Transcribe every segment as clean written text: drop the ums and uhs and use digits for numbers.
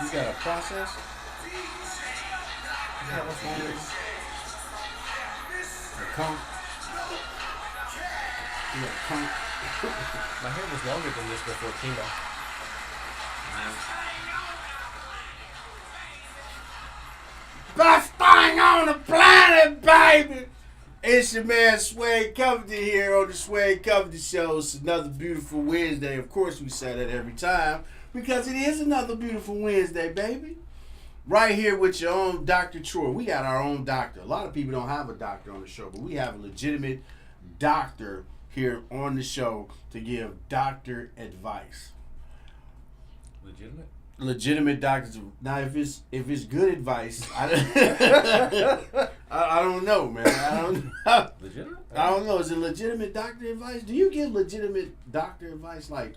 You got a process? Is that what's wrong with you? A comb? You got a comb? My hair was longer than this before chemo. Best thing on the planet, baby! It's your man Wjzz Cool here on the Wjzz Cool Show. It's another beautiful Wednesday. Of course, we say that every time because it is another beautiful Wednesday, baby. Right here with your own Dr. Troy. We got our own doctor. A lot of people don't have a doctor on the show, but we have a legitimate doctor here on the show to give doctor advice. Legitimate? Legitimate doctors. Now, if it's good advice, I don't know, man. I don't know. Legitimate? I don't know. Is it legitimate doctor advice? Do you give legitimate doctor advice, like,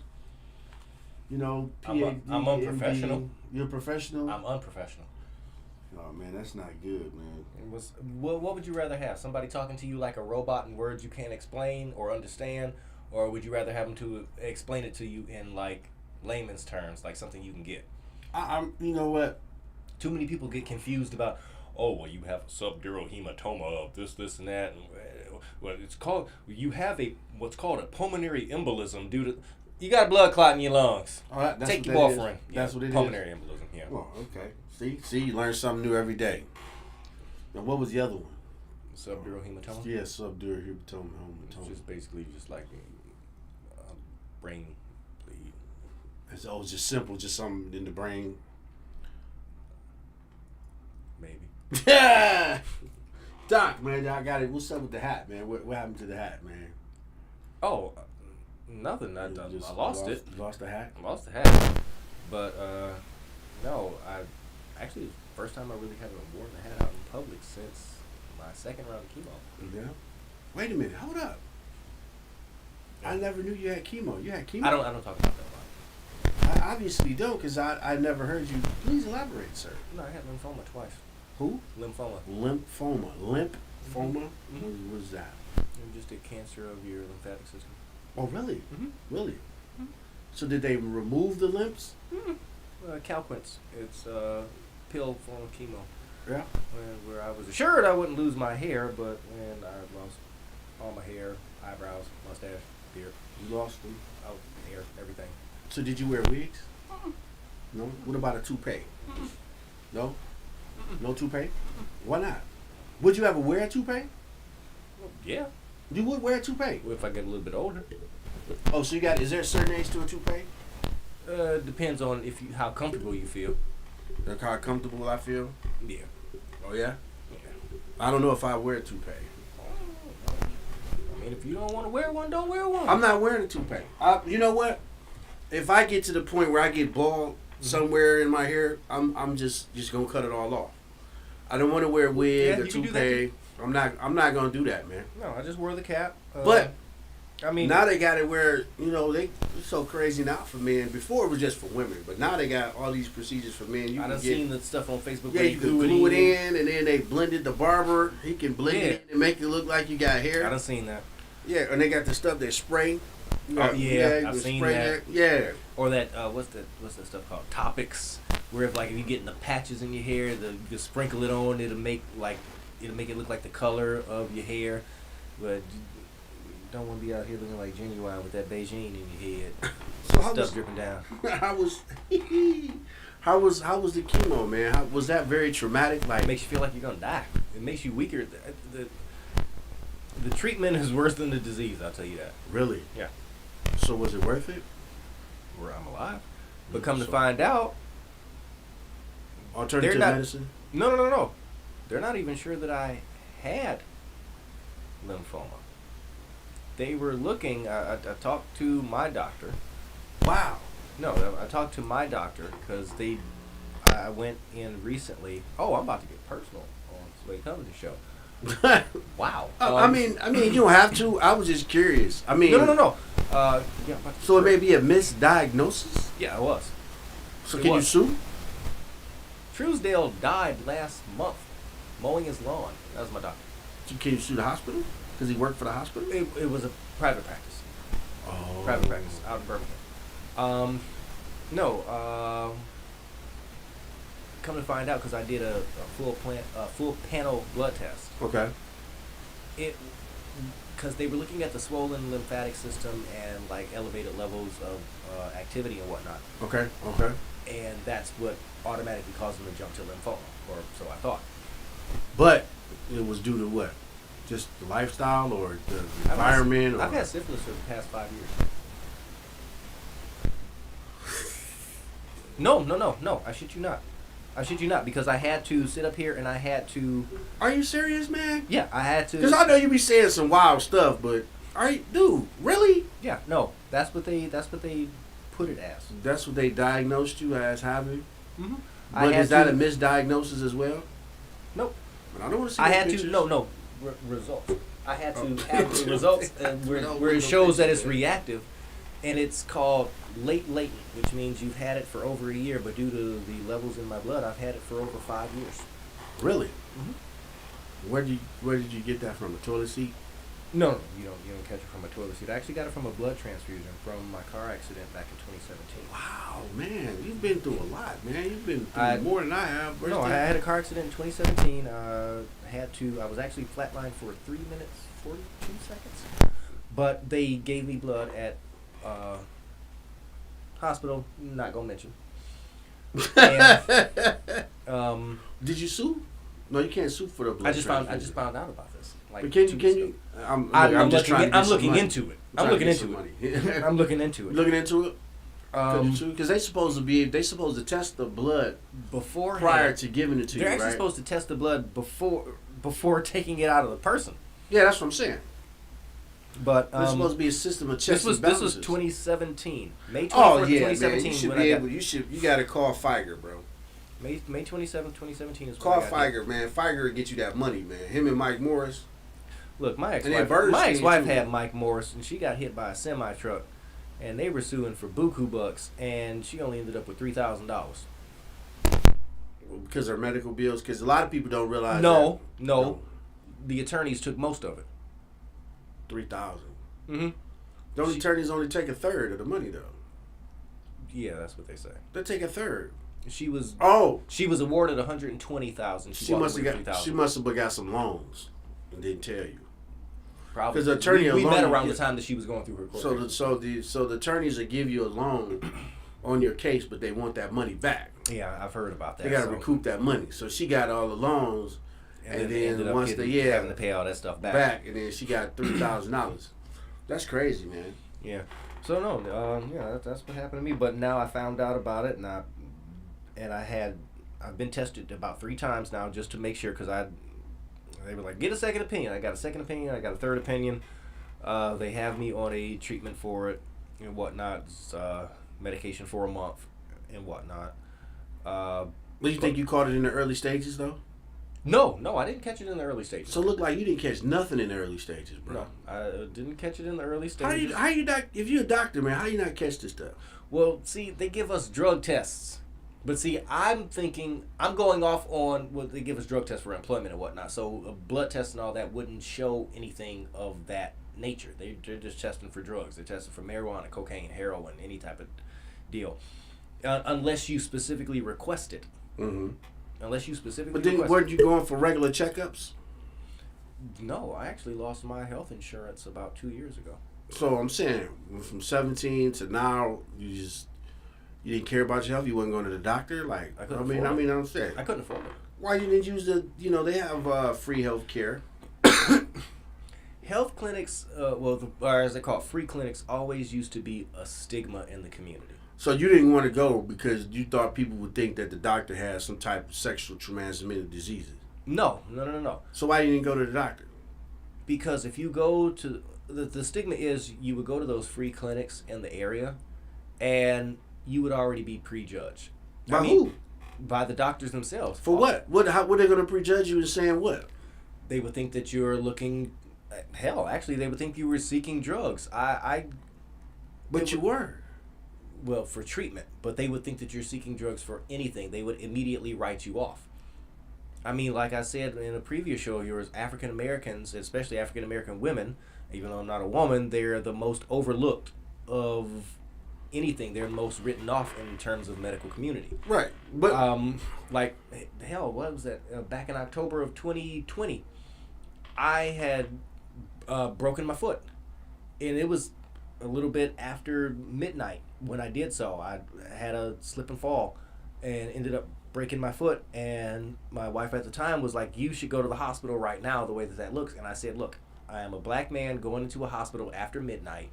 you know, PhD? I'm unprofessional. MD? You're a professional? I'm unprofessional. Oh, man, that's not good, man. What would you rather have? Somebody talking to you like a robot in words you can't explain or understand? Or would you rather have them to explain it to you in, like, layman's terms, like something you can get? I'm you know what? Too many people get confused about, oh, well, you have a subdural hematoma of this, and that. And, well, it's called, you have what's called a pulmonary embolism due to, you got a blood clot in your lungs. Oh, that's Take what your that warfarin. is. That's what it pulmonary is. Embolism, yeah. Oh, okay. See, you learn something new every day. Now, what was the other one? Subdural hematoma? Yeah, subdural hematoma. It's just basically just like brain bleed. It's always just simple, just something in the brain. Maybe. Yeah. Doc, man, I got it. What's up with the hat, man? What happened to the hat, man? Oh, nothing. I lost it. Lost the hat? I lost the hat. But, no, actually, it's the first time I really haven't worn the hat out in public since my second round of chemo. Yeah. Wait a minute. Hold up. I never knew you had chemo. You had chemo? I don't talk about that a lot. I obviously don't, because I never heard you. Please elaborate, sir. No, I had lymphoma twice. Who? Lymphoma. Lymphoma. Lymphoma? Mm-hmm. What is that? Just a cancer of your lymphatic system. Oh, really? Mm-hmm. Really? Mm-hmm. So did they remove the lymphs? Mm-hmm. Calquence. It's a pill form of chemo. Yeah. Where I was assured I wouldn't lose my hair, but when I lost all my hair, eyebrows, mustache, beard. You lost them? Oh, hair, everything. So did you wear wigs? No? What about a toupee? No? No toupee? Why not? Would you ever wear a toupee? Well, yeah. You would wear a toupee? Well, if I get a little bit older. Oh, so is there a certain age to a toupee? Depends on how comfortable you feel. Like how comfortable I feel? Yeah. Oh, yeah? Yeah. I don't know if I wear a toupee. I mean, if you don't want to wear one, don't wear one. I'm not wearing a toupee. You know what? If I get to the point where I get bald somewhere in my hair, I'm just gonna cut it all off. I don't want to wear a wig or toupee. I'm not gonna do that, man. No, I just wore the cap. But I mean, now they got it where it's so crazy now for men. Before it was just for women, but now they got all these procedures for men. I done seen the stuff on Facebook. Yeah, where you can glue it in, and then they blended the barber. He can blend it in and make it look like you got hair. I done seen that. Yeah, and they got the stuff they spray. Oh yeah, I've seen that. Yeah. Or that what's that stuff called? Topics. Where if you get the patches in your hair, you just sprinkle it on, it'll make it look like the color of your hair. But you don't want to be out here looking like Genuine with that Beijing in your head. So stuff dripping down. How was the chemo, man? Was that very traumatic? It makes you feel like you're gonna die. It makes you weaker. The treatment is worse than the disease, I'll tell you that. Really? Yeah. So was it worth it? Where I'm alive. But come to find out, alternative medicine? No. They're not even sure that I had lymphoma. They were looking, I talked to my doctor. Wow. No, I talked to my doctor because I went in recently. Oh, I'm about to get personal on Wjzz Cool show. Wow. I mean, you don't have to. I was just curious. I mean, no. So it may be a misdiagnosis. Yeah, it was. So can you sue? Truesdale died last month mowing his lawn. That was my doctor. So can you sue the hospital? Because he worked for the hospital. It was a private practice. Oh. Private practice out in Birmingham. No. come to find out, because I did a full panel blood test. Okay. Because they were looking at the swollen lymphatic system and like elevated levels of activity and whatnot. Okay. And that's what automatically caused them to jump to lymphoma, or so I thought. But it was due to what? Just the lifestyle or the environment? I've had syphilis for the past 5 years. No. I shit you not. Because I had to sit up here and I had to. Are you serious, man? Yeah, I had to. Because I know you be saying some wild stuff, but dude, really? Yeah, no. That's what they put it as. That's what they diagnosed you as having? Mm-hmm. But is that a misdiagnosis as well? Nope. But I don't want to see. I had pictures. to results. I had to have the results where it shows that it's reactive, and it's called late latent, which means you've had it for over a year, but due to the levels in my blood, I've had it for over 5 years. Really? Mm-hmm. Where did you get that from? A toilet seat? No, you don't catch it from a toilet seat. I actually got it from a blood transfusion from my car accident back in 2017. Wow, man, you've been through a lot, man. You've been through more than I have. No, I had a car accident in 2017. I was actually flatlined for 3 minutes 42 seconds, but they gave me blood at hospital. Not gonna mention. And, did you sue? No, you can't sue for the blood. I just found out about this. Like, but can you? I'm looking into it. I'm looking into it. Looking into it. Because they supposed to test the blood before prior to giving it to you. They're actually right? supposed to test the blood before taking it out of the person. Yeah, that's what I'm saying. But there's supposed to be a system of checks and This balances. was 2017. May 24th, oh yeah, 2017. man. You got to call Figer, bro. May 27th, 2017 is call Figer, man. Figer will get you that money, man. Him and Mike Morris. Look, my ex-wife had Mike Morris, and she got hit by a semi truck, and they were suing for buku bucks, and she only ended up with $3,000. Because of her medical bills. Because a lot of people don't realize. No. The attorneys took most of it. $3,000. Mm-hmm. Those attorneys only take a third of the money, though. Yeah, that's what they say. They take a third. She was awarded $120,000. She must have got some loans and didn't tell you. Probably. Because the attorney we met around the time that she was going through her court. So the attorneys will give you a loan on your case, but they want that money back. Yeah, I've heard about that. They got to recoup that money. So she got all the loans, and then once having to pay all that stuff back, and then she got $3,000. That's crazy, man. Yeah. So no, that's what happened to me. But now I found out about it, and I've been tested about 3 times now just to make sure, because they were like, get a second opinion. I got a second opinion. I got a third opinion. They have me on a treatment for it and whatnot. Medication for a month and whatnot. But you think you caught it in the early stages, though? No, I didn't catch it in the early stages. So it looked like you didn't catch nothing in the early stages, bro. No, I didn't catch it in the early stages. How you not? If you're a doctor, man, how you not catch this stuff? Well, see, they give us drug tests. But see, I'm going off on what they give us drug tests for employment and whatnot. So a blood test and all that wouldn't show anything of that nature. They're just testing for drugs. They're testing for marijuana, cocaine, heroin, any type of deal. Unless you specifically request it. Mm-hmm. Unless you specifically But then weren't you going for regular checkups? No, I actually lost my health insurance about 2 years ago. So I'm saying, from 17 to now, you didn't care about your health. You wasn't going to the doctor. Like, I'm saying, I couldn't afford it. Why you didn't use they have free health care. Health clinics, or as they call it, free clinics, always used to be a stigma in the community. So you didn't want to go because you thought people would think that the doctor has some type of sexual transmitted diseases. No. So why you didn't go to the doctor? Because if you go to the stigma is you would go to those free clinics in the area, and you would already be prejudged. By who? By the doctors themselves. For what? What are they going to prejudge you and saying what? They would think that you're looking. Hell, actually, they would think you were seeking drugs. But you were. Well, for treatment, but they would think that you're seeking drugs for anything. They would immediately write you off. I mean, like I said in a previous show of yours, African Americans, especially African American women, even though I'm not a woman, they're the most overlooked of anything, they're most written off in terms of medical community. Right. But like hell, what was that? Back in October of 2020, I had broken my foot, and it was a little bit after midnight when I did so. I had a slip and fall, and ended up breaking my foot. And my wife at the time was like, "You should go to the hospital right now. The way that looks." And I said, "Look, I am a black man going into a hospital after midnight.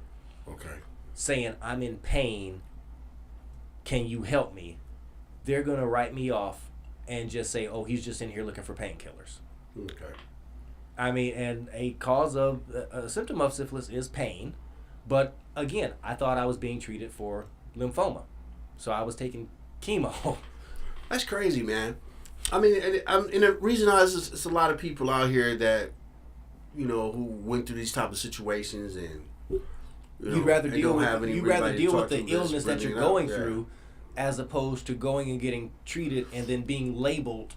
Okay. Saying I'm in pain. Can you help me?" They're gonna write me off and just say, "Oh, he's just in here looking for painkillers." Okay. I mean, and a cause of a symptom of syphilis is pain, but again, I thought I was being treated for lymphoma, so I was taking chemo. That's crazy, man. I mean, and the reason is it's a lot of people out here that, you know, who went through these type of situations and You'd rather deal with the illness that you're going through, as opposed to going and getting treated and then being labeled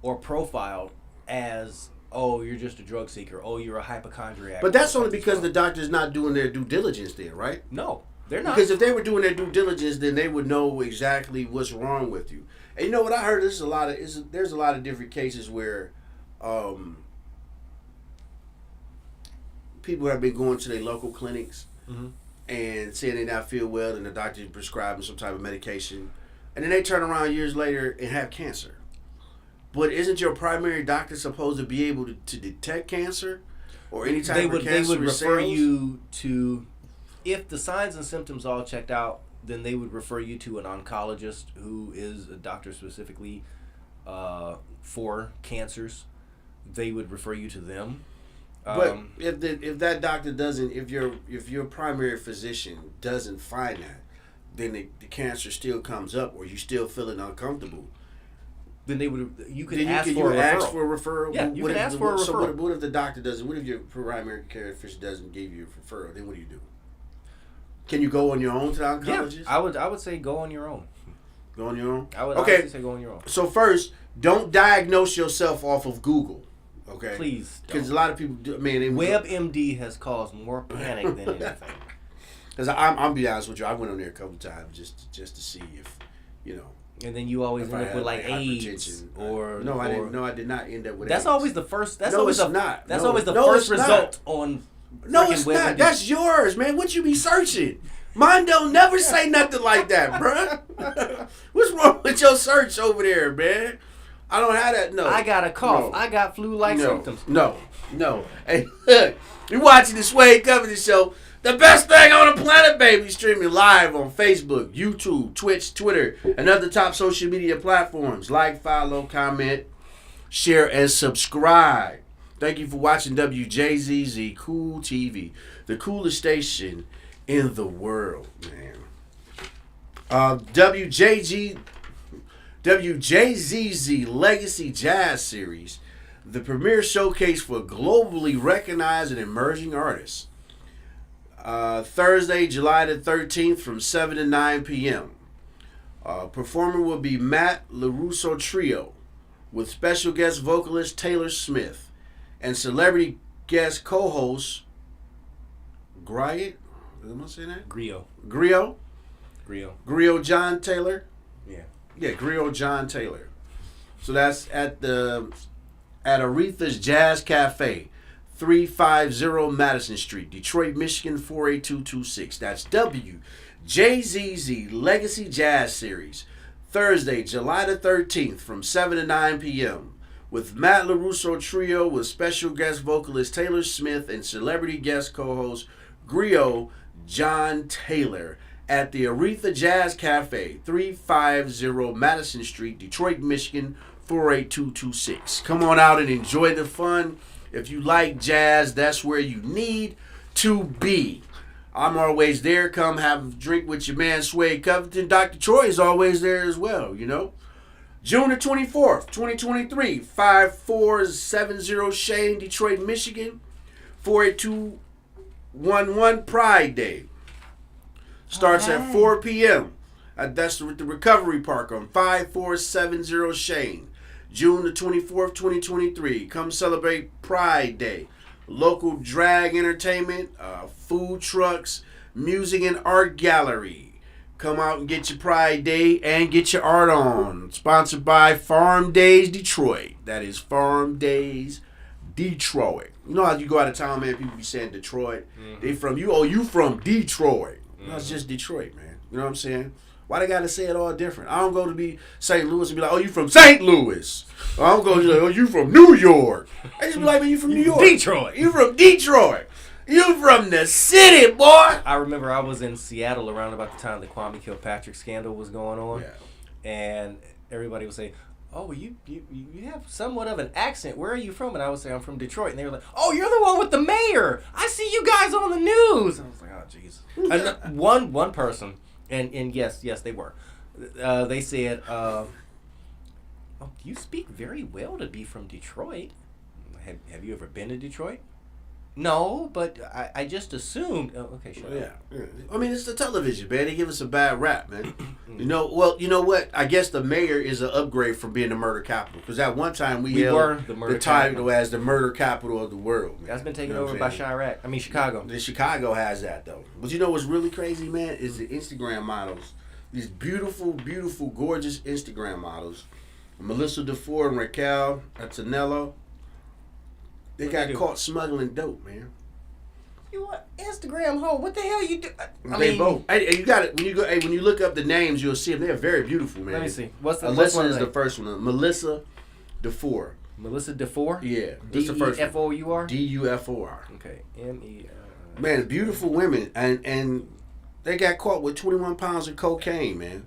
or profiled as, oh, you're just a drug seeker, oh, you're a hypochondriac. But that's only because the doctor's not doing their due diligence there, right? No, they're not. Because if they were doing their due diligence, then they would know exactly what's wrong with you. And you know what I heard? There's a lot of different cases where people have been going to their local clinics. Mm-hmm. And saying they not feel well, and the doctor prescribing some type of medication, and then they turn around years later and have cancer. But isn't your primary doctor supposed to be able to detect cancer or any type of cancer? They would refer you to, if the signs and symptoms all checked out, then they would refer you to an oncologist who is a doctor specifically for cancers. They would refer you to them. But if that doctor doesn't, if your primary physician doesn't find that, then the cancer still comes up, or you still feeling uncomfortable. Then you could ask for a referral. Yeah, you can ask for a referral. So what if the doctor doesn't? What if your primary care physician doesn't give you a referral? Then what do you do? Can you go on your own to the oncologist? Yeah, I would say go on your own. Go on your own. I would say go on your own. So first, don't diagnose yourself off of Google. Okay. Please. Because a lot of people do. Man, WebMD has caused more panic than anything. Because I'm be honest with you, I went on there a couple times just to see if, you know. And then you always end up with like AIDS or no, I didn't. No, I did not end up with. That's AIDS. Always the first. That's no, always it's the, not. That's no, always the no, first result on. No, it's not. That's yours, man. What you be searching? Mine don't never say nothing like that, bruh. What's wrong with your search over there, man? I don't have that. No. I got a cough. No. I got flu-like symptoms. No. Hey, look, you're watching the Wjzz Cool Tv show. The best thing on the planet, baby. Streaming live on Facebook, YouTube, Twitch, Twitter, and other top social media platforms. Like, follow, comment, share, and subscribe. Thank you for watching Wjzz Cool TV, the coolest station in the world, man. WJZZ Legacy Jazz Series, the premier showcase for globally recognized and emerging artists. Thursday, July the 13th from 7 to 9 p.m. Performer will be Matt LaRusso Trio with special guest vocalist Taylor Smith and celebrity guest co-host Griot. Am I saying that? Griot John Taylor. Yeah, Griot John Taylor. So that's at Aretha's Jazz Cafe, 350 Madison Street, Detroit, Michigan 48226. That's WJZZ Legacy Jazz Series, Thursday, July the 13th from 7 to 9 p.m. with Matt LaRusso Trio with special guest vocalist Taylor Smith and celebrity guest co-host Griot John Taylor at the Aretha Jazz Cafe, 350 Madison Street, Detroit, Michigan, 48226. Come on out and enjoy the fun. If you like jazz, that's where you need to be. I'm always there. Come have a drink with your man, Wjzz Covington. Dr. Troy is always there as well, you know. June the 24th, 2023, 5470 Shane, Detroit, Michigan, 48211 Pride Day. Starts at 4 p.m. That's the Recovery Park on 5470 Shane. June the 24th, 2023. Come celebrate Pride Day. Local drag entertainment, food trucks, music and art gallery. Come out and get your Pride Day and get your art on. Sponsored by Farm Days Detroit. That is Farm Days Detroit. You know how you go out of town, man, people be saying Detroit. Mm-hmm. They from you. Oh, you from Detroit. Mm-hmm. No, it's just Detroit, man. You know what I'm saying? Why they got to say it all different? I don't go to be St. Louis and be like, oh, you from St. Louis. Or I don't go to be like, oh, you from New York. I just be like, man, you from New York. Detroit. You from Detroit. You from the city, boy. I remember I was in Seattle around about the time the Kwame Kilpatrick scandal was going on. Yeah. And everybody would say, oh, you have somewhat of an accent. Where are you from? And I would say, I'm from Detroit. And they were like, oh, you're the one with the mayor. I see you guys on the news. And I was like, oh, jeez. And one person, and yes, they were. They said, oh, you speak very well to be from Detroit. Have you ever been to Detroit? No, but I just assumed. Oh, okay, sure. Yeah. I mean, it's the television, man. They give us a bad rap, man. You know what? I guess the mayor is an upgrade from being the murder capital. Because at one time we held the title as the murder capital of the world. Man. That's been taken over by Chicago. The Chicago has that, though. But you know what's really crazy, man, is the Instagram models. These beautiful, beautiful, gorgeous Instagram models. Melissa DeFore and Raquel Antonello. They got caught smuggling dope, man. You what? Instagram hoe? What the hell you do? They both. Hey, you got it. When you go, when you look up the names, you'll see them. They're very beautiful, man. Let me see. What's the Alyssa is the first one. Melissa DeFore. Melissa DeFore? Yeah, that's the first one. D-E-F-O-U-R? D-U-F-O-R. Okay. M-E. Man, beautiful women, and they got caught with 21 pounds of cocaine, man,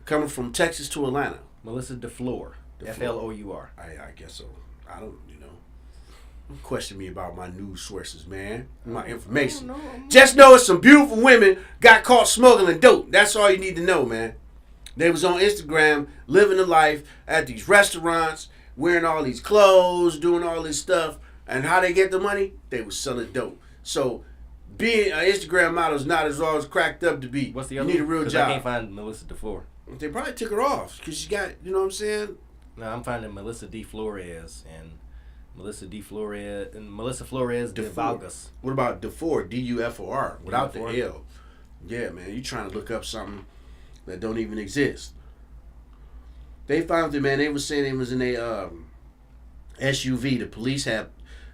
coming from Texas to Atlanta. Melissa DeFleur. F-L-O-U-R. I guess so. I don't. Question me about my news sources, man. My information. Just know it's some beautiful women got caught smuggling dope. That's all you need to know, man. They was on Instagram living the life at these restaurants, wearing all these clothes, doing all this stuff. And how they get the money? They was selling dope. So being an Instagram model is not as all as cracked up to be. What's the other? You need a real job. I can't find Melissa DeFore. They probably took her off because she got, you know what I'm saying? No, I'm finding Melissa D. Flores and Melissa D. Flores and Melissa Flores de Vargas. What about DeFore? D-U-F-O-R without the L. Yeah, man, you trying to look up something that don't even exist. They found it, man. They was saying it was in a SUV. The police had,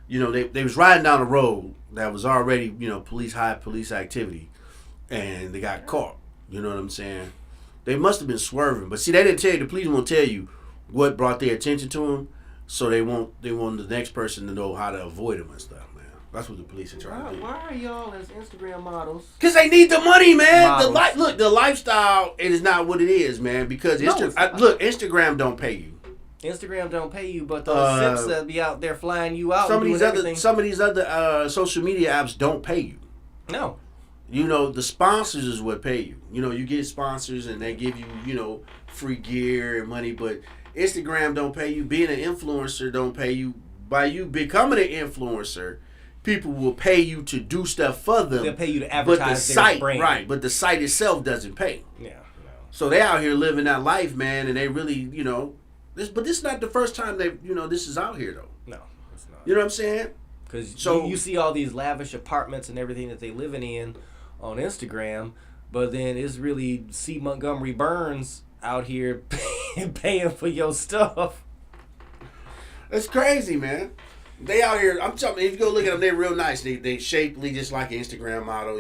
they was riding down a road that was already, police activity, and they got caught. You know what I'm saying? They must have been swerving, but see, they didn't tell you. The police won't tell you what brought their attention to them. So they want the next person to know how to avoid them and stuff, man. That's what the police are trying to do. Why are y'all as Instagram models? Because they need the money, man. The lifestyle, it is not what it is, man. Because Instagram don't pay you. Instagram don't pay you, but those simps that be out there flying you out. Some of these other social media apps don't pay you. No. The sponsors is what pay you. You get sponsors and they give you, free gear and money, but Instagram don't pay you. Being an influencer don't pay you. By you becoming an influencer, people will pay you to do stuff for them. They'll pay you to advertise their brand. Right, but the site itself doesn't pay. Yeah. No. So they out here living that life, man, and they really, this is not the first time this is out here, though. No, it's not. You know what I'm saying? Because you see all these lavish apartments and everything that they living in on Instagram, but then it's really C. Montgomery Burns out here paying for your stuff. It's crazy, man. They out here. I'm telling you, if you go look at them, they're real nice. They shapely, just like an Instagram model.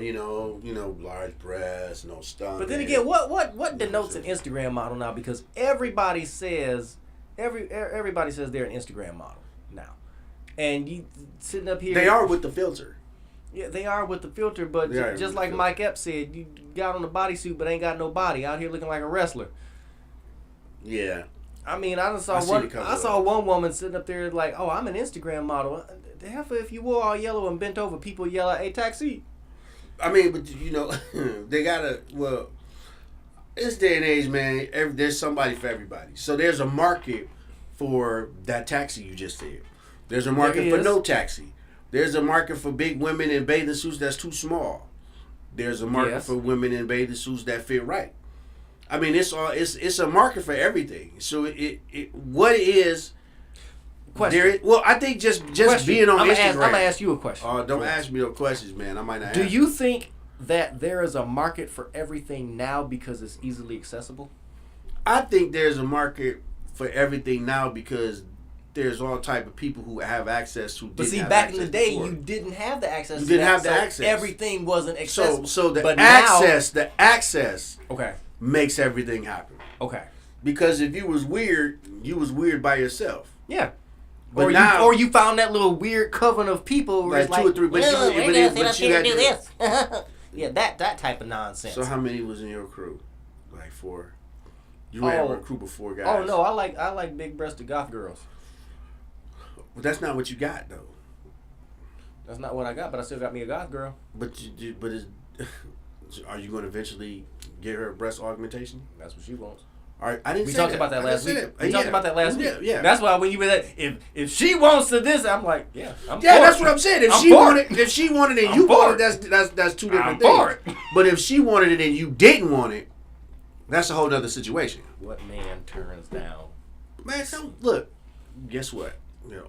Large breasts, no stomach. But then again, what denotes an Instagram model now? Because everybody says everybody says they're an Instagram model now, and you sitting up here. They are with the filter. Yeah, they are with the filter, but just like Mike Epps said, you got on a bodysuit but ain't got no body, out here looking like a wrestler. Yeah. I mean, I saw one woman sitting up there like, oh, I'm an Instagram model. The hell if you wore all yellow and bent over, people yell at a taxi. I mean, but they gotta, this day and age, man, there's somebody for everybody. So there's a market for that taxi you just said. There's a market for no taxi. There's a market for big women in bathing suits that's too small. There's a market for women in bathing suits that fit right. I mean, it's a market for everything. So what is question? I think just being on Instagram. I'm gonna ask you a question. Don't ask me no questions, man. I might not. Do you think that there is a market for everything now because it's easily accessible? I think there's a market for everything now because there's all type of people who have access who didn't But see, have back in the access day, before. you didn't have the access. You to didn't that, have the so access. Everything wasn't accessible. So the but access okay, makes everything happen. okay, Because if you was weird by yourself. yeah. But or now, you found that little weird coven of people where like it's like, 2 or 3, but "No, you, we're but gonna it, sit up but you here had and do to, this." Yeah, that type of nonsense. So how many was in your crew? Like 4. You ran a crew of 4 guys. Oh no, I like big-breasted goth girls. But that's not what you got though. That's not what I got, but I still got me a goth girl. But are you going to eventually get her breast augmentation? That's what she wants. All right, I didn't. We say talked that. about that last week. We talked about that last week. Yeah. That's why when you were that, if she wants to this, I'm like, yeah, I'm for that's it. what I'm saying. If she wanted it and you wanted it, that's 2 different things. For it. But if she wanted it and you didn't want it, that's a whole other situation. What man turns down? Man, look. Guess what?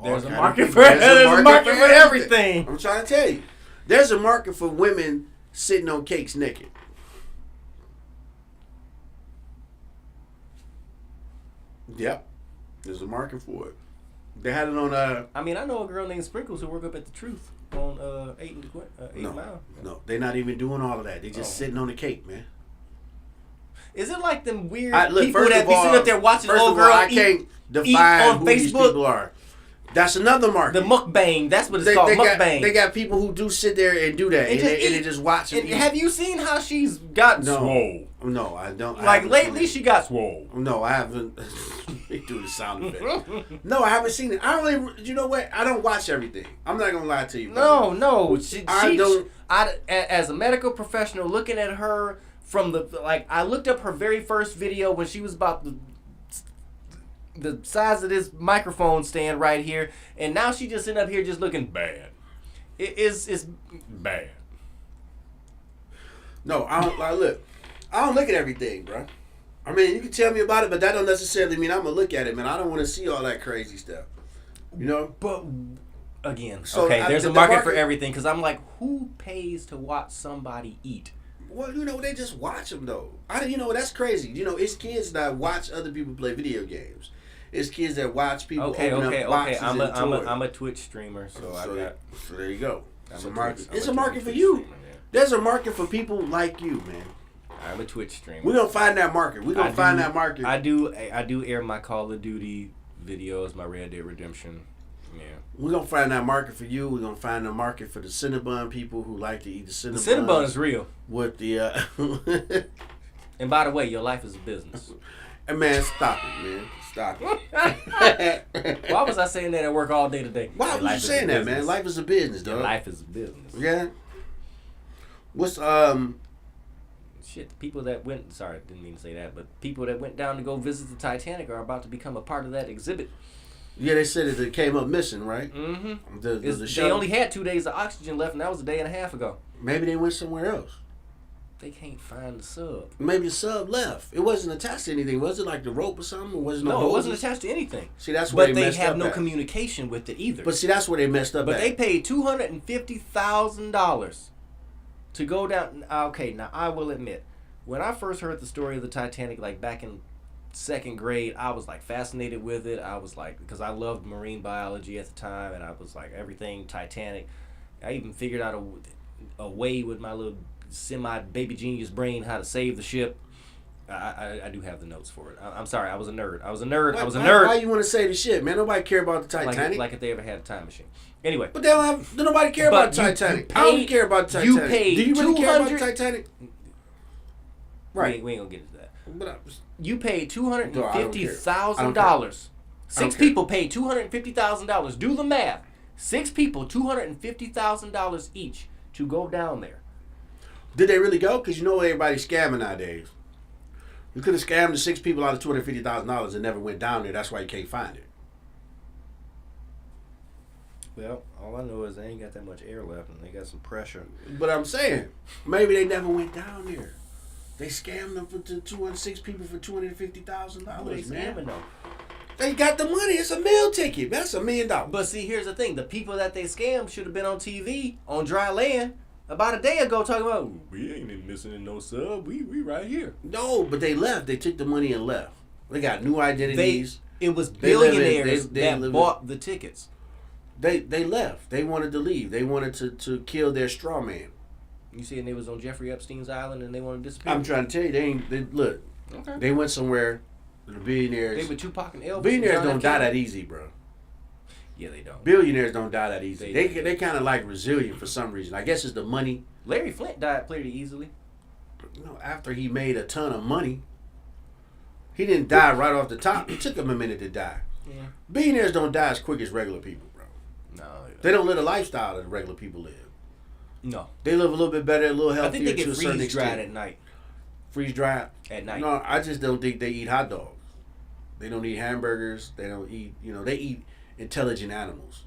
There's a market for everything. I'm trying to tell you, there's a market for women sitting on cakes naked. Yep, there's a market for it. They had it on. I mean, I know a girl named Sprinkles who work up at the Truth on 8 Mile. No, they're not even doing all of that. They just sitting on the cake, man. Is it like them weird look, people that be sitting up there watching first old of all, girl I can't define on who Facebook? these people are. That's another market. The mukbang, that's what it's called, mukbang. They got people who do sit there and do that, and they just watch it. Have you seen how she's got swole? No, I don't. Like lately, she got swole. No, I haven't. They do the sound effect. No, I haven't seen it. I don't even. You know what? I don't watch everything. I'm not gonna lie to you. Brother. No. I don't. As a medical professional, looking at her from I looked up her very first video when she was about the size of this microphone stand right here, and now she just sitting up here just looking bad. It's bad. No, I don't. Look, I don't look at everything, bro. I mean, you can tell me about it, but that don't necessarily mean I'm gonna look at it, man. I don't want to see all that crazy stuff. You know. But again, so there's a market for everything. Because I'm like, who pays to watch somebody eat? Well, they just watch them though. That's crazy. It's kids that watch other people play video games. It's kids that watch people open up boxes and toys. I'm a Twitch streamer, so there you go. It's a market for Twitch you. Streamer, yeah. There's a market for people like you, man. I'm a Twitch streamer. We're gonna find that market. We're gonna find that market. I do air my Call of Duty videos, my Red Dead Redemption. Yeah. We're gonna find that market for you. We're gonna find a market for the Cinnabon people who like to eat the Cinnabon. The Cinnabon is real. With the And by the way, your life is a business. And man, stop it, man. Stop it. Why was I saying that at work all day today? Why was you saying that, man? Life is a business, dog. Life is a business. Yeah. What's Shit, the people that went, sorry, didn't mean to say that, but people that went down to go visit the Titanic are about to become a part of that exhibit. Yeah, they said it came up missing, right? Mm-hmm. They only had 2 days of oxygen left, and that was a day and a half ago. Maybe they went somewhere else. They can't find the sub. Maybe the sub left. It wasn't attached to anything. Was it like the rope or something? Or was it No, it wasn't attached to anything. See, that's where but they they have no at. communication with it either. But see, that's where they messed up. But at. they paid $250,000 to go down. Okay, now I will admit, when I first heard the story of the Titanic, like back in 2nd grade, I was like fascinated with it. I was like, because I loved marine biology at the time, and I was like, everything Titanic. I even figured out a way with my little semi-baby genius brain how to save the ship. I do have the notes for it. I'm sorry, I was a nerd. I was a nerd. Why you want to save the ship, man? Nobody care about the Titanic. Like if they ever had a time machine. Anyway. But nobody care about the Titanic. I don't care about the Titanic. You paid Do you really care about the Titanic? Right. We ain't gonna get into that. But you paid $250,000. 6 people paid $250,000. Do the math. 6 people, $250,000 each to go down there. Did they really go? Because everybody's scamming nowadays. You could have scammed the 6 people out of $250,000 and never went down there. That's why you can't find it. Well, all I know is they ain't got that much air left and they got some pressure. But I'm saying, maybe they never went down there. They scammed them for 206 people for $250,000. They scamming though. They got the money. It's a meal ticket. That's $1 million. But see, here's the thing: the people that they scammed should have been on TV on dry land about a day ago talking about we ain't even missing no sub. We right here. No, but they left. They took the money and left. They got new identities. It was billionaires that bought the tickets. They left. They wanted to leave. They wanted to kill their straw man. You saying they was on Jeffrey Epstein's island and they want to disappear? I'm trying to tell you, look. Okay. They went somewhere. The billionaires. They were Tupac and Elvis. Billionaires don't die that easy, bro. Yeah, they don't. Billionaires don't die that easy. They They kind of like resilient for some reason. I guess it's the money. Larry Flint died pretty easily. After he made a ton of money, he didn't die right off the top. It took him a minute to die. Yeah. Billionaires don't die as quick as regular people, bro. No. They don't live the lifestyle that regular people live. No. They live a little bit better, a little healthier. I think they to get a certain freeze dried extent. at night. Freeze dried? At night. No, I just don't think they eat hot dogs. They don't eat hamburgers. They don't eat, they eat intelligent animals.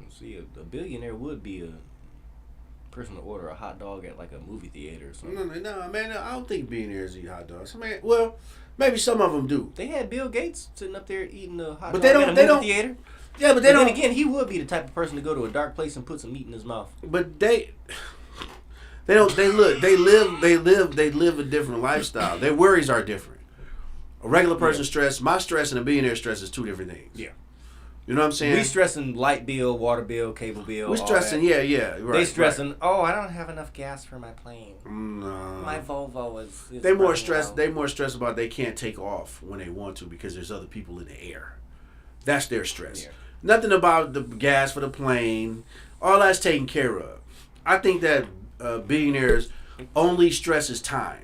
See, a billionaire would be a person to order a hot dog at like a movie theater or something. No, man, I don't think billionaires eat hot dogs. I mean, well, maybe some of them do. They had Bill Gates sitting up there eating a hot But dog at a movie theater. Yeah, but they don't. Then again, he would be the type of person to go to a dark place and put some meat in his mouth. But they don't. They live a different lifestyle. Their worries are different. A regular person's stress, my stress, and a billionaire stress is two different things. Yeah. You know what I'm saying? We stressing light bill, water bill, cable bill. We stressing, yeah, right. They stressing. Right. Oh, I don't have enough gas for my plane. No. My Volvo is they more stressed. They more stressed about they can't take off when they want to because there's other people in the air. That's their stress. Yeah. Nothing about the gas for the plane. All that's taken care of. I think that billionaires only stress is time.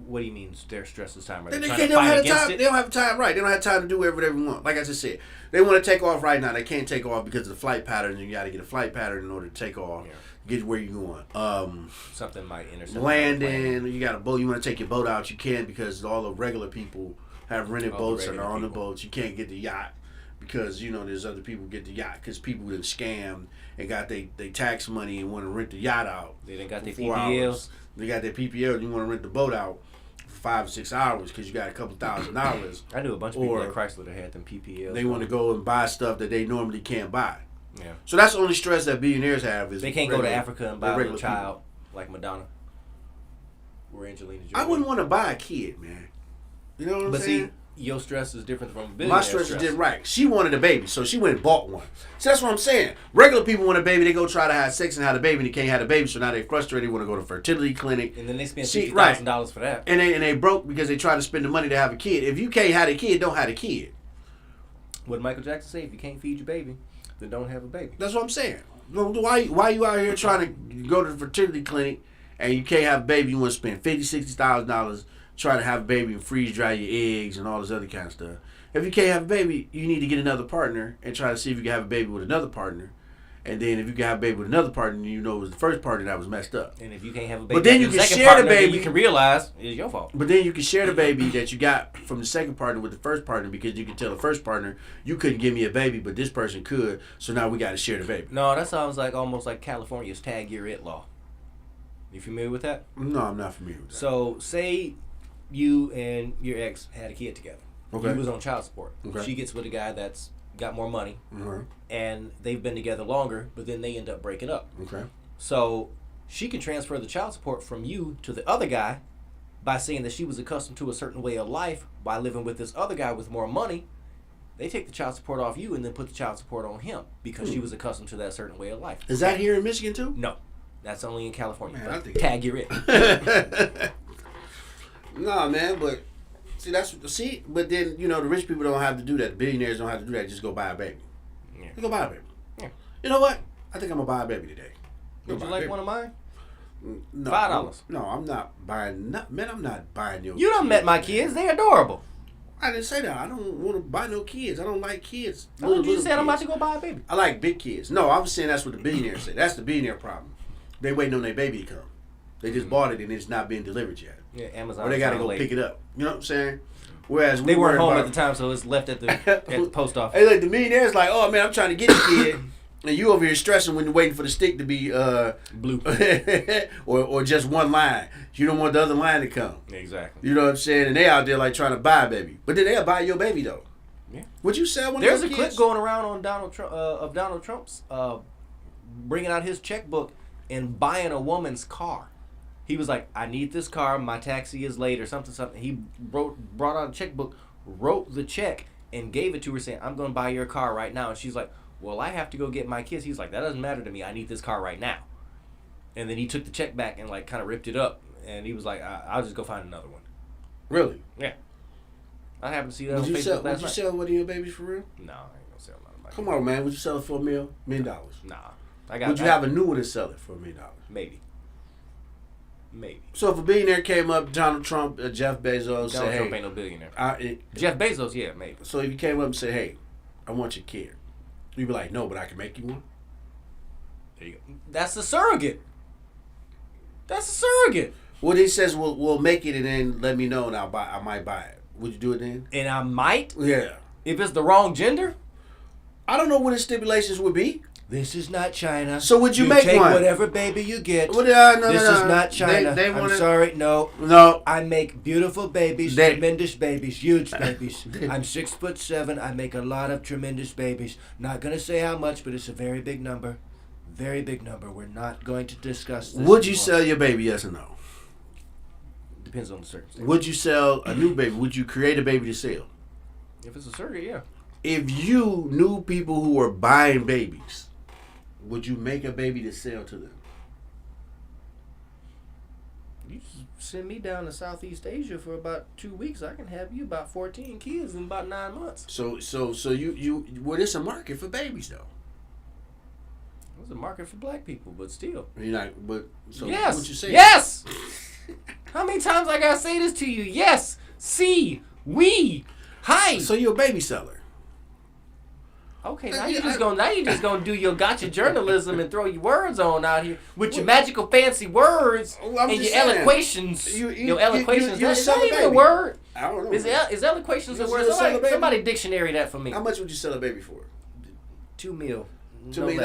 What do you mean their stress is time? Right? They don't have time. They don't have time. Right? They don't have time to do whatever they want. Like I just said, they want to take off right now. They can't take off because of the flight pattern. You got to get a flight pattern in order to take off. Yeah. Get where you're going. Something might intercept. Landing. You got a boat. You want to take your boat out. You can because all the regular people have rented boats and are on the boats. You can't get the yacht because there's other people get the yacht because people done scammed and got they tax money and want to rent the yacht out. They done got their PPLs. They got their PPL and you want to rent the boat out for 5 or 6 hours because you got a couple $1,000s. I knew a bunch of people at Chrysler that had them PPLs. They want to go and buy stuff that they normally can't buy. Yeah. So that's the only stress that billionaires have is they can't go to Africa and buy a little child like Madonna or Angelina Jolie. I wouldn't want to buy a kid, man. You know what I'm saying? See, your stress is different from a billionaire. My stress is different, right? She wanted a baby, so she went and bought one. So that's what I'm saying. Regular people want a baby, they go try to have sex and have a baby, and they can't have a baby, so now they're frustrated. They want to go to a fertility clinic, and then they spend $50,000 for that. And they broke because they try to spend the money to have a kid. If you can't have a kid, don't have a kid. What did Michael Jackson say? If you can't feed your baby, then don't have a baby. That's what I'm saying. Why you out here trying to go to the fertility clinic and you can't have a baby? You want to spend $50,000-$60,000 trying to have a baby and freeze dry your eggs and all this other kind of stuff. If you can't have a baby, you need to get another partner and try to see if you can have a baby with another partner. And then if you can have a baby with another partner, you know it was the first partner that was messed up. And if you can't have a baby, but then you can share partner, the baby. You can realize it's your fault. But then you can share the baby that you got from the second partner with the first partner because you can tell the first partner you couldn't give me a baby, but this person could. So now we got to share the baby. No, that sounds like almost like California's tag your it law. You familiar with that? No, I'm not familiar with that. So say you and your ex had a kid together. Okay. He was on child support. Okay. She gets with a guy that's got more money. Mm-hmm. And they've been together longer, but then they end up breaking up. Okay. So she can transfer the child support from you to the other guy by saying that she was accustomed to a certain way of life by living with this other guy with more money. They take the child support off you and then put the child support on him because she was accustomed to that certain way of life. Is that here in Michigan too? No. That's only in California. Man, tag your it. Nah, man, but but then the rich people don't have to do that. The billionaires don't have to do that. Just go buy a baby. Yeah. They go buy a baby. Yeah. You know what? I think I'm gonna buy a baby today. Would you like one of mine? No, $5. No, I'm not buying. Man, I'm not buying your. You done met my kids. They adorable. I didn't say that. I don't want to buy no kids. I don't like kids. You said I'm about to go buy a baby. I like big kids. No, I was saying that's what the billionaires say. That's the billionaire problem. They waiting on their baby to come. They just bought it and it's not being delivered yet. Yeah, Amazon. Or they got to go pick it up. You know what I'm saying? Whereas they weren't home at the time, so it's left at the post office. Hey, look, the millionaire's like, oh man, I'm trying to get a kid, and you over here stressing when you're waiting for the stick to be blue, or just one line. You don't want the other line to come. Exactly. You know what I'm saying? And they out there like trying to buy a baby, but then they'll buy your baby though. Yeah. Would you sell one? There's of a clip going around on Donald Trump's bringing out his checkbook and buying a woman's car. He was like, I need this car, my taxi is late or something. He brought out a checkbook, wrote the check, and gave it to her saying, I'm going to buy your car right now. And she's like, well, I have to go get my kids. He's like, that doesn't matter to me. I need this car right now. And then he took the check back and like kind of ripped it up. And he was like, I'll just go find another one. Really? Yeah. I happened to see that on Facebook Facebook last night. Would you sell one of your babies for real? No, I ain't gonna sell none of my Come on, man. Would you sell it for $1 million? Nah. Would you have a new one to sell it for $1 million? Maybe. So if a billionaire came up, Donald Trump, Jeff Bezos, said, hey. Donald Trump ain't no billionaire. Jeff Bezos, yeah, maybe. So if you came up and said, hey, I want your kid. You'd be like, no, but I can make you one? There you go. That's a surrogate. That's a surrogate. Well, he says, we'll make it and then let me know and I might buy it. Would you do it then? And I might? Yeah. If it's the wrong gender? I don't know what the stipulations would be. This is not China. So would you make take one? Whatever baby you get. Well, no, this is not China. I'm sorry, no. I make beautiful babies, tremendous babies, huge babies. I'm 6'7". I make a lot of tremendous babies. Not gonna say how much, but it's a very big number. Very big number. We're not going to discuss this. Would you sell your baby, yes or no? Depends on the circumstance. Would you sell a new baby? Would you create a baby to sell? If it's a surrogate, yeah. If you knew people who were buying babies, would you make a baby to sell to them? You send me down to Southeast Asia for about 2 weeks. I can have you about 14 kids in about 9 months. So you well, there's a market for babies though. There's a market for black people, but still. Yes. What you say? Yes. How many times I gotta say this to you? Yes. See. We. Hi. So you're a baby seller. Okay, now you just gonna do your gotcha journalism and throw your words on out here with your magical fancy words and your eloquations. Your eloquations. Is that even a word? I don't know. Is eloquations a word? Somebody dictionary that for me. How much would you sell a baby for? $2 million. $2 million?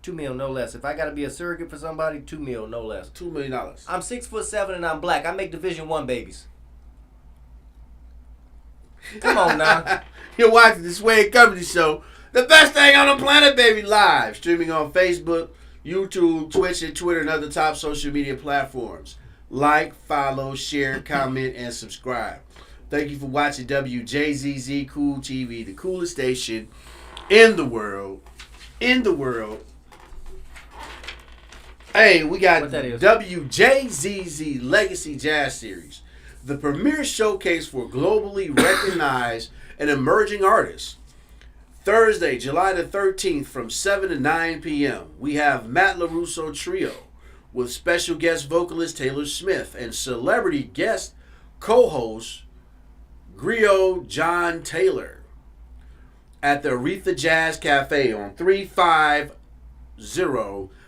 $2 million, no less. If I gotta be a surrogate for somebody, $2 million, no less. $2 million. I'm 6'7" and I'm black. I make Division I babies. Come on now. You're watching the Sway Comedy Show. The best thing on the planet, baby, live. Streaming on Facebook, YouTube, Twitch, and Twitter, and other top social media platforms. Like, follow, share, comment, and subscribe. Thank you for watching Wjzz Cool TV, the coolest station in the world. Hey, we got Wjzz Legacy Jazz Series, the premier showcase for globally recognized and emerging artists. Thursday, July the 13th from 7 to 9 p.m. We have Matt LaRusso Trio with special guest vocalist Taylor Smith and celebrity guest co-host Griot John Taylor at the Aretha Jazz Cafe on 350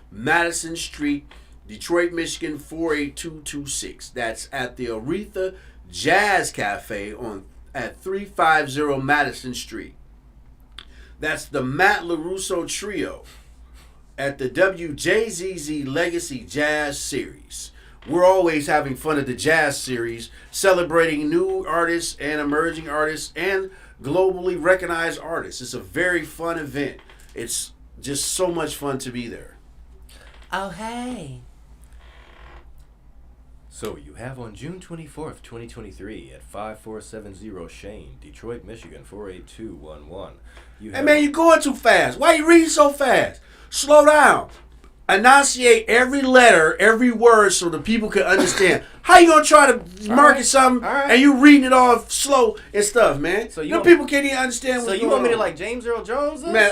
Madison Street, Detroit, Michigan 48226. That's at the Aretha Jazz Cafe at 350 Madison Street. That's the Matt LaRusso Trio at the Wjzz Legacy Jazz Series. We're always having fun at the Jazz Series, celebrating new artists and emerging artists and globally recognized artists. It's a very fun event. It's just so much fun to be there. Oh, hey. So you have on June 24th, 2023 at 5470 Shane, Detroit, Michigan 48211. Hey man, you're going too fast. Why are you reading so fast? Slow down. Enunciate every letter, every word so the people can understand. How you gonna try to market something and you reading it all slow and stuff, man? So people can't even understand what's going on. So you want me to like James Earl Jones this? Man,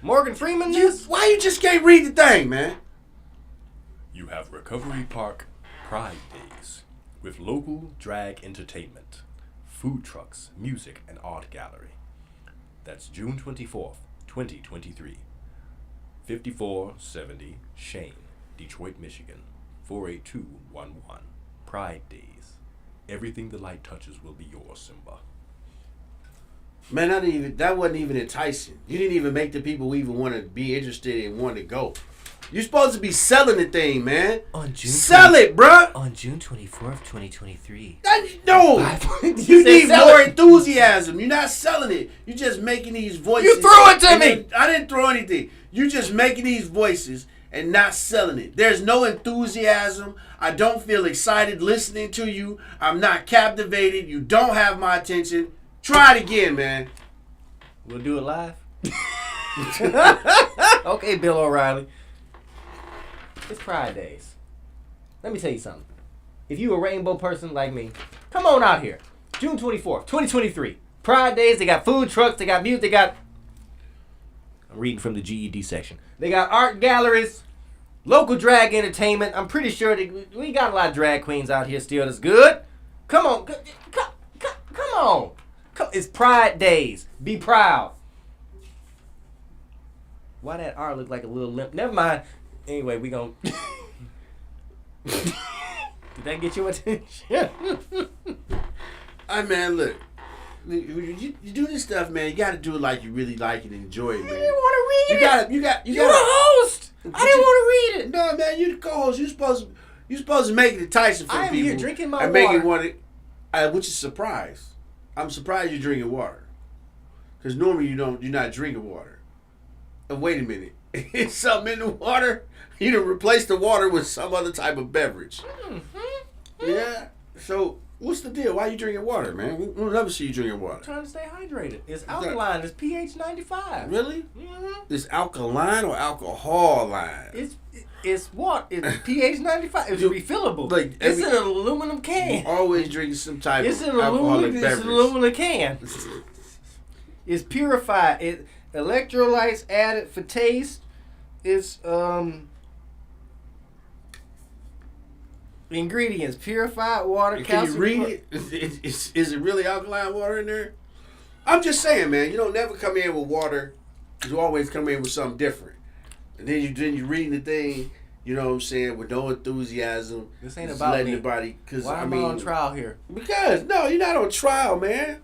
Morgan Freeman this? Why you just can't read the thing, man? You have Recovery Park Pride Days with local drag entertainment, food trucks, music, and art gallery. That's June 24th, 2023. 5470 Shane, Detroit, Michigan 48211. Pride Days. Everything the light touches will be yours, Simba. Man, that wasn't even enticing. You didn't even make the people even want to be interested and want to go. You're supposed to be selling the thing, man. Sell it, bruh. On June 24th, 2023. No. You need more enthusiasm. You're not selling it. You're just making these voices. You threw it to me. I didn't throw anything. You're just making these voices and not selling it. There's no enthusiasm. I don't feel excited listening to you. I'm not captivated. You don't have my attention. Try it again, man. We'll do it live. Okay, Bill O'Reilly. It's Pride Days. Let me tell you something. If you a rainbow person like me, come on out here. June 24th, 2023. Pride Days. They got food trucks. They got music. They got... I'm reading from the GED section. They got art galleries, local drag entertainment. I'm pretty sure we got a lot of drag queens out here still that's good. Come on. Come on. It's Pride Days. Be proud. Why that art look like a little limp? Never mind. Anyway, we gon' Did that get your attention? Hey, man, look. You do this stuff, man. You got to do it like you really like it and enjoy it, man. I didn't want to read it. You got. You're the host. I didn't want to read it. No, man. You the co-host. You supposed to make it enticing for I am people. here drinking my and water. make it want to, which is surprise. I'm surprised you're drinking water, because normally you're not drinking water. And wait a minute, is something in the water? You done replace the water with some other type of beverage. Mm-hmm. Yeah. So. What's the deal? Why are you drinking water, man? We'll never see you drinking water. I'm trying to stay hydrated. It's alkaline. It's pH 95. Really? Mm-hmm. It's alkaline or alcohol line? It's what? It's pH 95. It's refillable. Like it's in an aluminum can. Always drinking some type It's of an alcoholic aluminum. beverage. It's an aluminum can. It's purified. It electrolytes added for taste. It's ingredients: purified water, Can calcium. you read it? Is it really alkaline water in there? I'm just saying, man. You don't never come in with water. You always come in with something different. And then you reading the thing. You know what I'm saying? With no enthusiasm. This ain't just about letting me. Anybody, cause, Why am I on trial here? Because no, you're not on trial, man.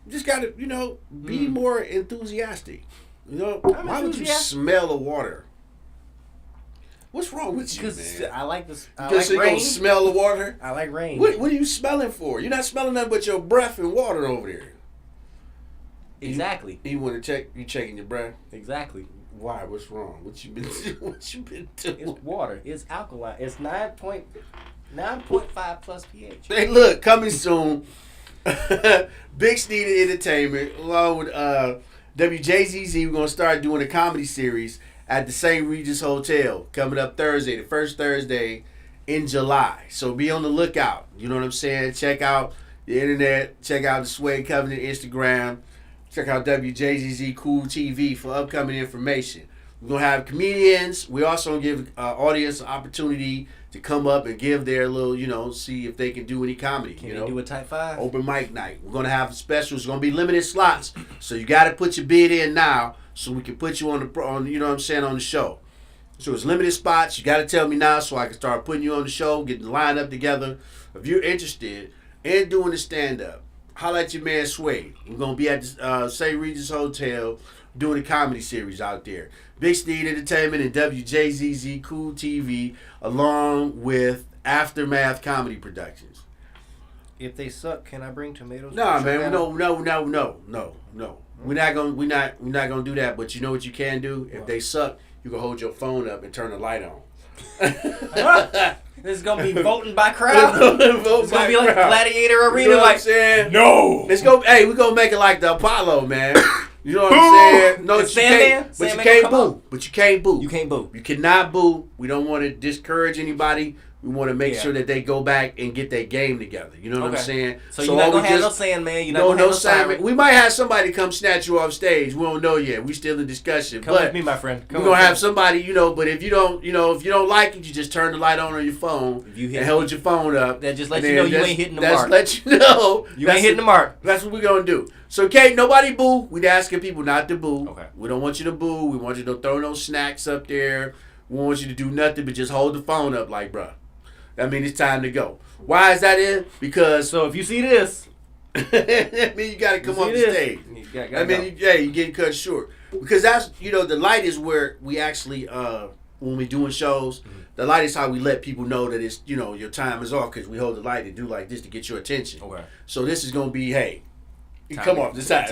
You just gotta, be more enthusiastic. Why would you smell the water? What's wrong with you, man? I like this. I Just like so you rain. don't smell the water? I like rain. What are you smelling for? You're not smelling nothing but your breath and water over there. Exactly. You want to check? You checking your breath? Exactly. Why? What's wrong? What you been doing? What you been doing? It's water. It's alkaline. It's 9.5 plus pH. Hey, look, coming soon. Big Steed Entertainment, along with WJZZ, we're gonna start doing a comedy series at the St. Regis Hotel coming up Thursday, the first Thursday in July. So be on the lookout. You know what I'm saying? Check out the internet. Check out the Sway Covenant Instagram. Check out WJZZ Cool TV for upcoming information. We're going to have comedians. We also gonna give audience an opportunity to come up and give their little, see if they can do any comedy. Can they do a type 5? Open mic night. We're going to have specials. It's going to be limited slots. So you got to put your bid in now so we can put you on the show. So it's limited spots. You got to tell me now so I can start putting you on the show, getting the lineup together. If you're interested in doing the stand-up, holla at your man Sway. We're going to be at the St. Regis Hotel doing a comedy series out there. Big Steed Entertainment and WJZZ Cool TV along with Aftermath Comedy Productions. If they suck, can I bring tomatoes? Nah, man, no. We're not gonna do that. But you know what you can do? If they suck, you can hold your phone up and turn the light on. This is gonna be voting by crowd. It's gonna be like a gladiator arena. You know what I'm like, saying? no. Let's go. Hey, we're gonna make it like the Apollo, man. You know what I'm saying? No, And you can't. But you can't boo. But you can't boo. You can't boo. You cannot boo. We don't want to discourage anybody. We want to make sure that they go back and get their game together. You know what I'm saying? So you're not gonna have no Sandman. You're not gonna have no siren. We might have somebody come snatch you off stage. We don't know yet. We still in discussion. Come with me, my friend. We're gonna have somebody, but if you don't like it, you just turn the light on your phone and hold your phone up. That just lets you know you ain't hitting the mark. Let you know you ain't hitting the mark. That's what we're gonna do. So can't nobody boo. We're asking people not to boo. Okay. We don't want you to boo. We want you to throw no snacks up there. We want you to do nothing but just hold the phone up like, bruh. That means it's time to go. Why is that in? Because so if you see this, I mean you gotta come off the stage. You're getting cut short. Because that's the light is where we actually when we doing shows, the light is how we let people know that it's your time is off because we hold the light and do like this to get your attention. Okay. So this is gonna be Time come off the side.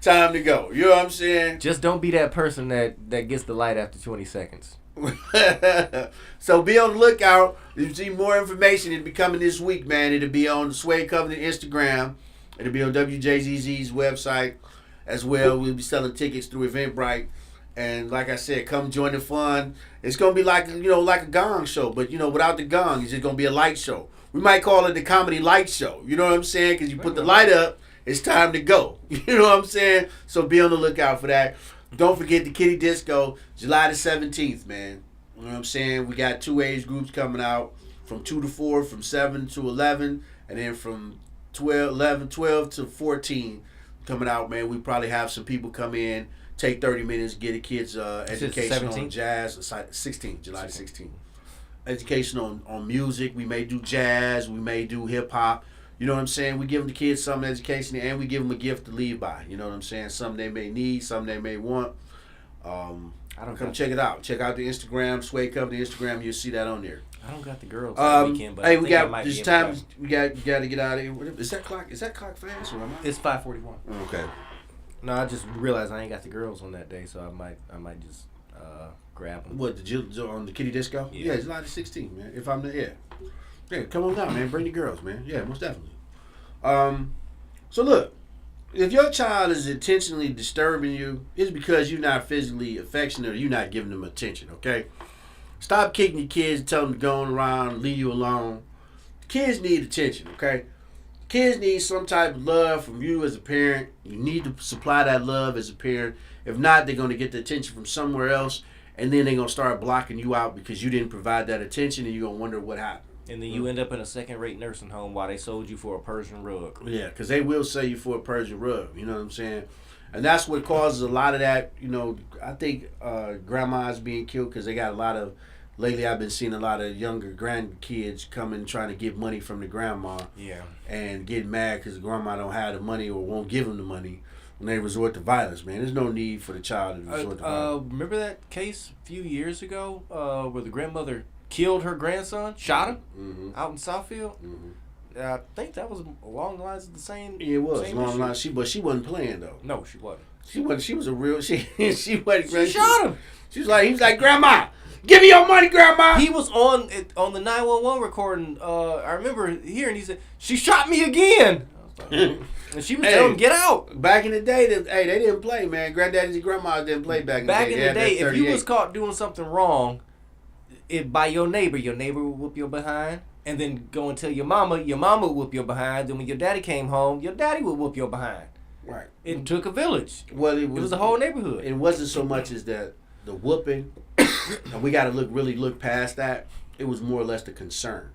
Time to go. You know what I'm saying? Just don't be that person that gets the light after 20 seconds. So be on the lookout. You'll see more information. It'll be coming this week, man. It'll be on the Suede Covenant Instagram. It'll be on WJZZ's website as well. We'll be selling tickets through Eventbrite. And like I said, come join the fun. It's gonna be like like a gong show, but without the gong, it's just gonna be a light show. We might call it the comedy light show. You know what I'm saying? Because you put the light up, it's time to go. You know what I'm saying? So be on the lookout for that. Don't forget the Kitty Disco, July the 17th, man. You know what I'm saying? We got 2 age groups coming out from 2 to 4, from 7 to 11, and then from 12 to 14 coming out, man. We probably have some people come in, take 30 minutes, get the kids education on jazz. 16th, July 16th. Education on music. We may do jazz. We may do hip hop. You know what I'm saying? We give the kids some education, and we give them a gift to leave by. You know what I'm saying? Something they may need, something they may want. Come check it out. Check out the Instagram, Suede Company Instagram. You'll see that on there. I don't got the girls that weekend, but hey, we got this time. We got to get out of here. Is that clock? Is that clock fast or am I? It's 5:41. Okay. No, I just realized I ain't got the girls on that day, so I might just grab them. What on the Kitty Disco? Yeah, July the 16th, man. If I'm there, yeah, come on down, man. Bring the girls, man. Yeah, most definitely. So look, if your child is intentionally disturbing you, it's because you're not physically affectionate or you're not giving them attention. Okay, stop kicking your kids, tell them to go on around, leave you alone. Kids need attention. Okay. Kids need some type of love from you as a parent. You need to supply that love as a parent. If not, they're going to get the attention from somewhere else, and then they're going to start blocking you out because you didn't provide that attention, and you're going to wonder what happened. And then you end up in a second-rate nursing home while they sold you for a Persian rug. Yeah, because they will sell you for a Persian rug. You know what I'm saying? And that's what causes a lot of that. I think grandmas being killed because they got a lot of. Lately, I've been seeing a lot of younger grandkids coming trying to get money from the grandma. Yeah. And getting mad because the grandma don't have the money or won't give them the money when they resort to violence, man. There's no need for the child to resort to violence. Remember that case a few years ago where the grandmother killed her grandson, shot him out in Southfield? Mm-hmm. I think that was along the lines of the same. Yeah, it was along the lines. But she wasn't playing though. No, she wasn't. She wasn't. She was a real. She wasn't. She shot him. He was like, Grandma, give me your money, Grandma. He was on the 911 recording. I remember hearing he said, "She shot me again." And she was telling him, "Get out." Back in the day, they didn't play, man. Granddaddies and grandmas didn't play back in the day. Back in the day, if you was caught doing something wrong, by your neighbor would whoop your behind, and then go and tell your mama would whoop your behind. Then when your daddy came home, your daddy would whoop your behind. Right. It took a village. Well, it was a whole neighborhood. It wasn't so much as that the whooping, and we got to look past that. It was more or less the concern.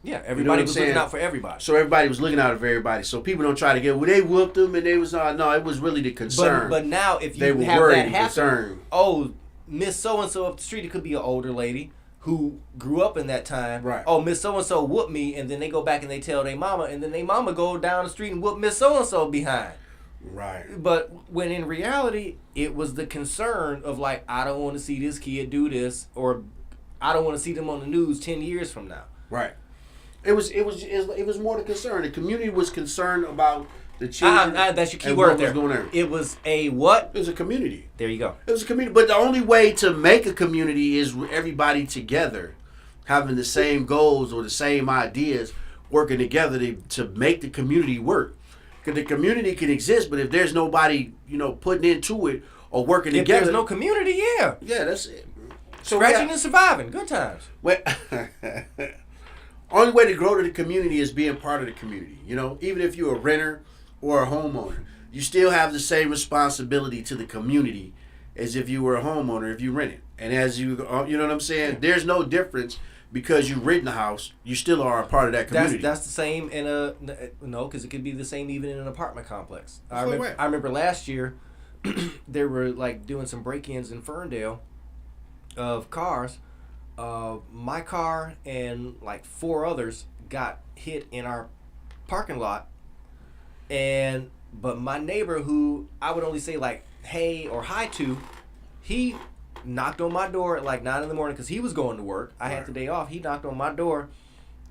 Yeah, everybody was looking out for everybody. So everybody was looking out for everybody. So people don't try to get, well, they whooped them and they was, no, it was really the concern. But now if you they were have worried that happen, concerned. Oh, Miss So-and-so up the street, it could be an older lady who grew up in that time. Right. Oh, Miss So-and-so whooped me, and then they go back and they tell their mama, and then their mama go down the street and whoop Miss So-and-so behind. Right. But when in reality, it was the concern of like, I don't want to see this kid do this, or I don't want to see them on the news 10 years from now. Right. It was more the concern. The community was concerned about the children. That's your key word there. Going on. It was a what? It was a community. There you go. It was a community. But the only way to make a community is everybody together, having the same goals or the same ideas, working together to make the community work. Because the community can exist, but if there's nobody, putting into it or working together. If there's no community, yeah. Yeah, that's it. So scratching and surviving. Good times. Only way to grow to the community is being part of the community. Even if you're a renter or a homeowner, you still have the same responsibility to the community as if you were a homeowner if you rent it. And as you know what I'm saying? There's no difference because you rent the house. You still are a part of that community. That's the same in because it could be the same even in an apartment complex. I remember last year they were like doing some break-ins in Ferndale of cars. My car and like 4 others got hit in our parking lot, but my neighbor, who I would only say like hey or hi to, he knocked on my door at like 9 in the morning because he was going to work. I had the day off. He knocked on my door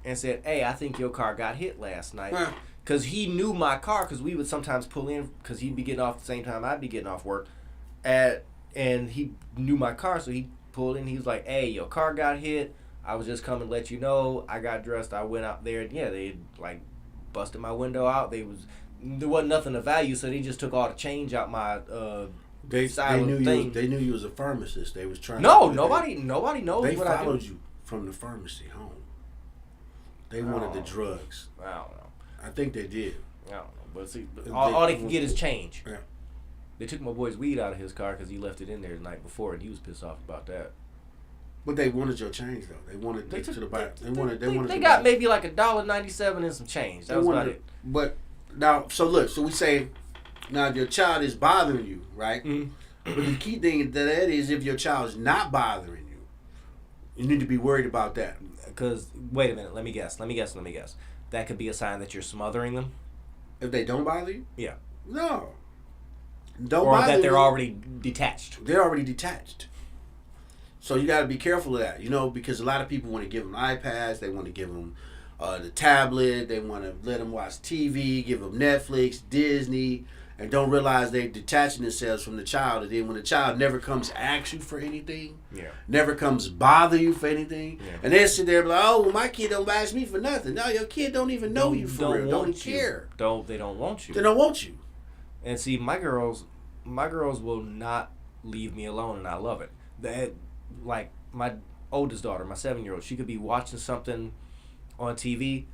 and said, "Hey, I think your car got hit last night." Because he knew my car, because we would sometimes pull in because he'd be getting off the same time I'd be getting off work, and he knew my car, so he pulled in. He was like, "Hey, your car got hit. I was just coming to let you know." I got dressed. I went out there. And yeah, they like busted my window out. There wasn't nothing of value, so they just took all the change out my They knew thing. they knew you was a pharmacist. They was trying. No, nobody knows they what I do. followed you from the pharmacy home. They wanted the drugs. I don't know. I think they did. I don't know. But see, all they can get is change. Yeah. They took my boy's weed out of his car because he left it in there the night before, and he was pissed off about that. But they wanted your change though. They wanted They to took- the back. they- They wanted. They wanted. They the got back. maybe like $1.97 and some change. That was about it. But now, so look. So we say now your child is bothering you, right? Mm-hmm. But the key thing that is if your child is not bothering you, you need to be worried about that. Because wait a minute, let me guess. That could be a sign that you're smothering them. If they don't bother you, Yeah. no. Don't Or bother that they're you. already detached. They're already detached. So you got to be careful of that, because a lot of people want to give them iPads, they want to give them the tablet, they want to let them watch TV, give them Netflix, Disney, and don't realize they're detaching themselves from the child. And then when the child never comes ask you for anything, never comes bother you for anything, and they sit there and be like, "Oh, well, my kid don't ask me for nothing." No, your kid don't even know you for real. Don't care. They don't want you. They don't want you. And see, my girls will not leave me alone, and I love it. Like my oldest daughter, my 7-year-old, she could be watching something on TV.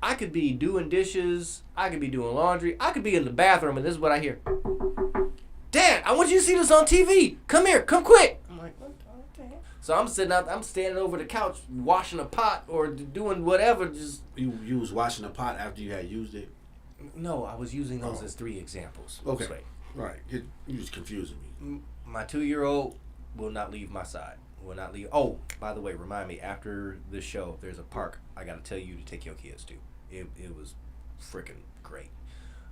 I could be doing dishes. I could be doing laundry. I could be in the bathroom, and this is what I hear. "Dad, I want you to see this on TV. Come here. Come quick." I'm like, what the heck? So I'm standing over the couch washing a pot or doing whatever. Just You was washing the pot after you had used it. no, I was using those as 3 examples. Okay. Wait. Right. You was confusing me. My 2-year-old will not leave my side. Will not leave. Oh, by the way, remind me, after this show, there's a park I got to tell you to take your kids to. It was freaking great.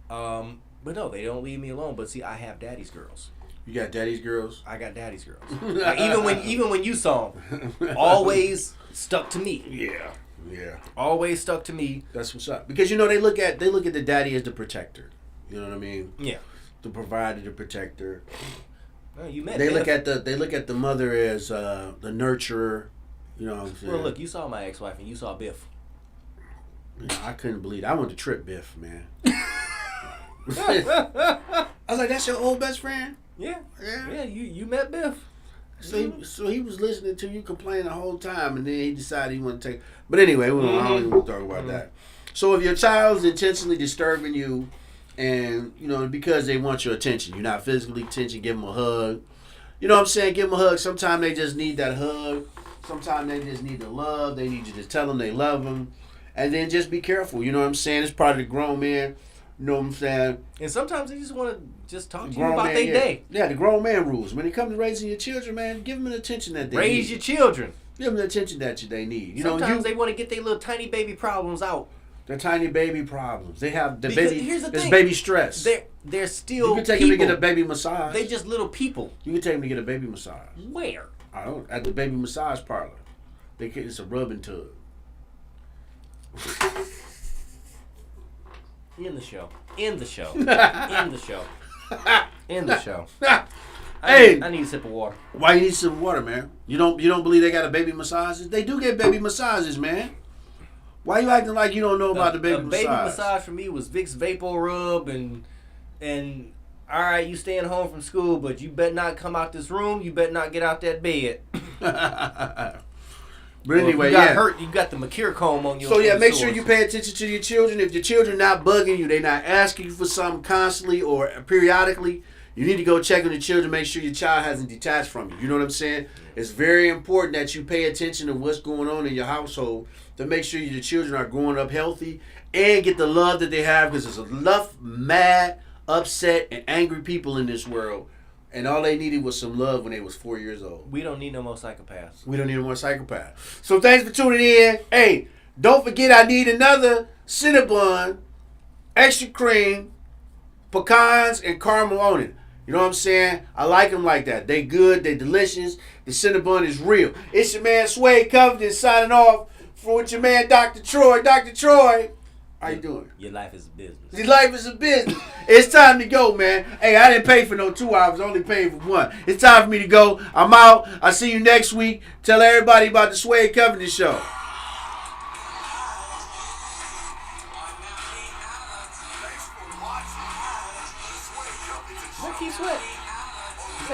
But no, they don't leave me alone. But see, I have daddy's girls. You got daddy's girls? I got daddy's girls. Like, even when you saw them, always stuck to me. Yeah. Always stuck to me. That's what's up. Because they look at the daddy as the protector. You know what I mean? Yeah. The provider, the protector. Well, you met They Biff. look at the mother as the nurturer. You know what I'm saying? Well, look, you saw my ex-wife and you saw Biff. I couldn't believe it. I went to trip Biff, man. I was like, "That's your old best friend?" Yeah. Yeah. You met Biff. So he was listening to you complain the whole time, and then he decided he wanted to take. But anyway, I don't even want to talk about that. So if your child's intentionally disturbing you, and because they want your attention, you're not physically attention, give them a hug. You know what I'm saying? Give them a hug. Sometimes they just need that hug. Sometimes they just need the love. They need you to tell them they love them, and then just be careful. You know what I'm saying? It's part of the grown man. You know what I'm saying? And sometimes they just want to just talk to you about their day. Yeah, the grown man rules. When it comes to raising your children, man, give them the attention that they need. Raise your children. Give them the attention that they need. Sometimes they want to get their little tiny baby problems out. Their tiny baby problems. They have the Because baby. here's the There's thing. baby stress. They're still You can take people. them to get a baby massage. They just little people. You can take them to get a baby massage. Where? I don't. At the baby massage parlor. It's a rubbing tub. In the show. In the show. Hey, I need a sip of water. why you need some water, man? You don't believe they got a baby massages? They do get baby massages, man. Why you acting like you don't know about the baby massage? Baby massage for me was Vicks Vapor Rub and all right, you staying home from school, but you better not come out this room. You better not get out that bed. But anyway, if you got hurt, you got the Macure comb on your. So yeah, make sure you pay attention to your children. If your children not bugging you, they not asking you for something constantly or periodically, you need to go check on your children. Make sure your child hasn't detached from you. You know what I'm saying? It's very important that you pay attention to what's going on in your household to make sure your children are growing up healthy and get the love that they have, because there's enough mad, upset, and angry people in this world. And all they needed was some love when they was 4 years old. We don't need no more psychopaths. We don't need no more psychopaths. So thanks for tuning in. Hey, don't forget I need another Cinnabon, extra cream, pecans, and caramel on it. You know what I'm saying? I like them like that. They good. They delicious. The Cinnabon is real. It's your man Wjzz Cool Tv signing off for with your man Dr. Troy. Dr. Troy, How you doing? Your life is a business. Your life is a business. It's time to go, man. Hey, I didn't pay for no 2 hours. I only paid for 1. It's time for me to go. I'm out. I'll see you next week. Tell everybody about the Sway Covenant Show. Keep sweating.